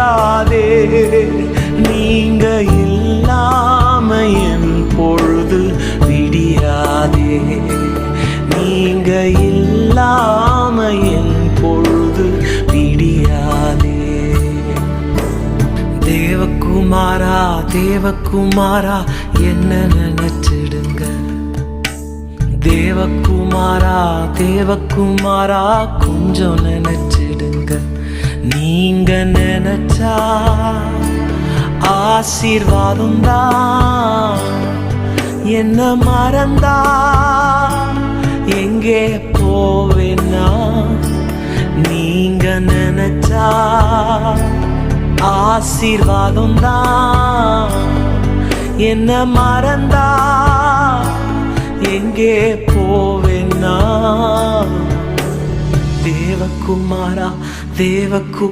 விடியாதே. நீங்க இல்லாம என் பொழுது விடியாதே. நீங்க இல்லாம என் பொழுது விடியாதே. தேவகுமாரா தேவகுமாரா என்ன நினைச்சிடுங்க. தேவகுமாரா தேவகுமாரா கொஞ்சம் நினைச்சிடுங்க. நீங்க நினைச்சா ஆசீர்வாதம் தான். என்ன மறந்தா எங்கே போவேன்னா. நீங்க நினைச்சா ஆசீர்வாதம் தான். என்ன மறந்தா எங்கே போவேன்னா. தேவகுமாரா தேவகு